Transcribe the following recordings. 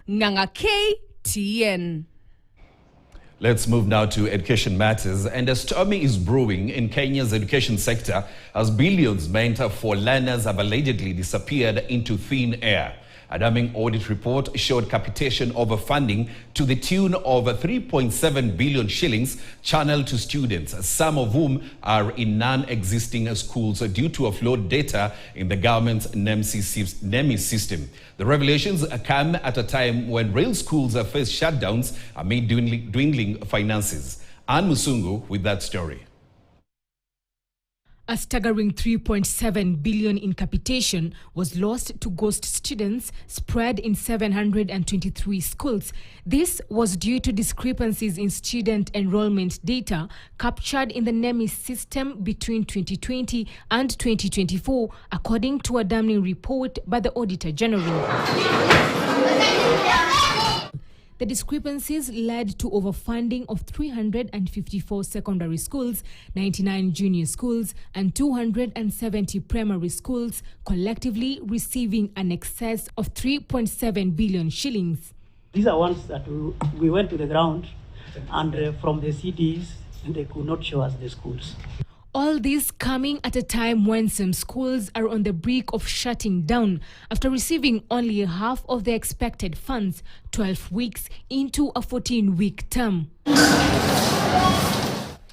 Nganga KTN. Let's move now to education matters. And a storm is brewing in Kenya's education sector as billions meant for learners have allegedly disappeared into thin air. A damning audit report showed capitation overfunding to the tune of 3.7 billion shillings channeled to students, some of whom are in non-existing schools due to offload data in the government's NEMI system. The revelations come at a time when real schools face shutdowns amid dwindling finances. Anne Musungu with that story. A staggering 3.7 billion in capitation was lost to ghost students spread in 723 schools. This was due to discrepancies in student enrollment data captured in the NEMI system between 2020 and 2024, according to a damning report by the Auditor General. The discrepancies led to overfunding of 354 secondary schools, 99 junior schools, and 270 primary schools, collectively receiving an excess of 3.7 billion shillings. These are ones that we went to the ground and from the cities, and they could not show us the schools. All this coming at a time when some schools are on the brink of shutting down after receiving only half of the expected funds 12 weeks into a 14-week term.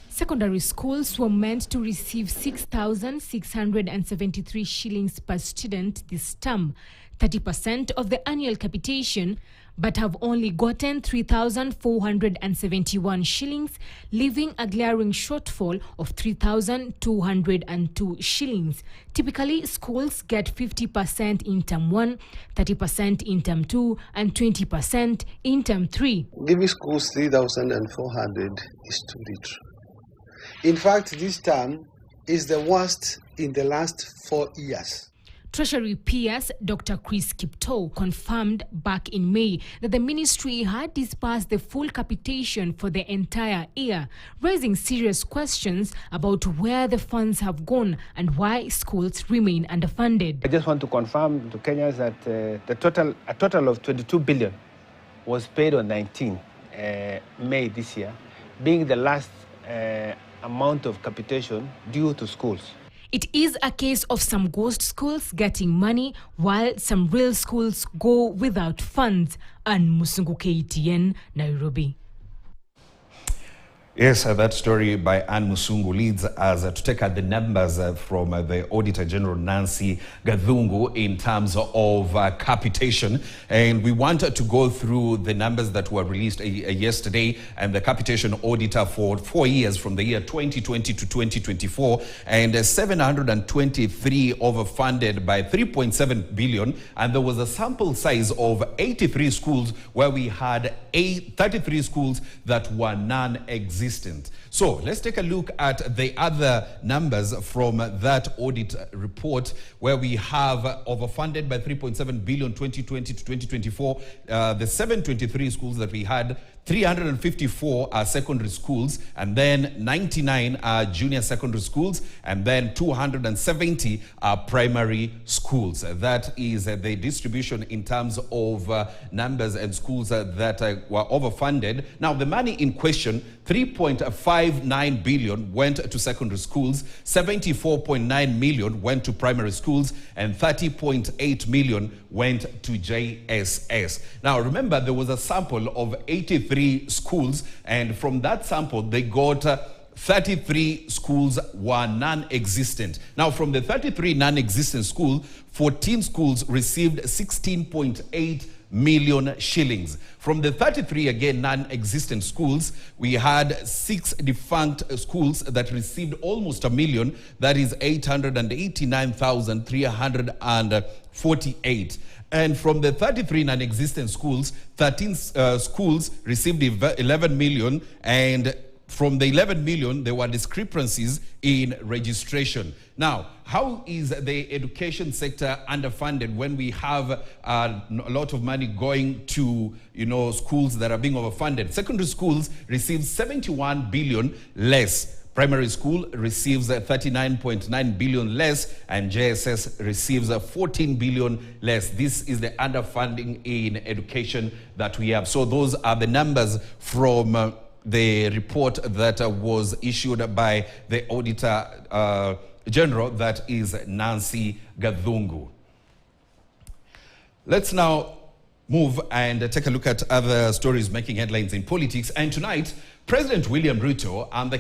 Secondary schools were meant to receive 6,673 shillings per student this term, 30% of the annual capitation, but have only gotten 3,471 shillings, leaving a glaring shortfall of 3,202 shillings. Typically, schools get 50% in term 1, 30% in term 2, and 20% in term 3. Giving schools 3,400 is too little. In fact, this term is the worst in the last 4 years. Treasury PS Dr. Chris Kipto confirmed back in May that the ministry had disbursed the full capitation for the entire year, raising serious questions about where the funds have gone and why schools remain underfunded. I just want to confirm to Kenyans that a total of 22 billion was paid on 19 May this year, being the last amount of capitation due to schools. It is a case of some ghost schools getting money while some real schools go without funds. And Musungu KTN, Nairobi. Yes, that story by Anne Musungu leads us to take out the numbers from the Auditor General Nancy Gathungu in terms of capitation. And we wanted to go through the numbers that were released yesterday and the capitation auditor for 4 years from the year 2020 to 2024. And 723 overfunded by 3.7 billion. And there was a sample size of 83 schools where we had 33 schools that were non-existent. So let's take a look at the other numbers from that audit report where we have overfunded by 3.7 billion 2020 to 2024. The 723 schools that we had, 354 are secondary schools, and then 99 are junior secondary schools, and then 270 are primary schools. That is the distribution in terms of numbers and schools that were overfunded. Now, the money in question, 3.59 billion went to secondary schools, 74.9 million went to primary schools, and 30.8 million went to JSS. Now, remember, there was a sample of 83 schools, and from that sample, they got 33 schools were non-existent. Now, from the 33 non-existent schools, 14 schools received 16.8 million shillings. From the 33, again, non-existent schools, we had 6 defunct schools that received almost $1 million. That is 889,348. And from the 33 non-existent schools, 13 schools received 11 million, and from the 11 million, there were discrepancies in registration. Now, how is the education sector underfunded when we have a lot of money going to, schools that are being overfunded? Secondary schools received 71 billion less. Primary school receives 39.9 billion less, and JSS receives 14 billion less. This is the underfunding in education that we have. So those are the numbers from the report that was issued by the Auditor General, that is Nancy Gathungu. Let's now move and take a look at other stories making headlines in politics. And tonight, President William Ruto and the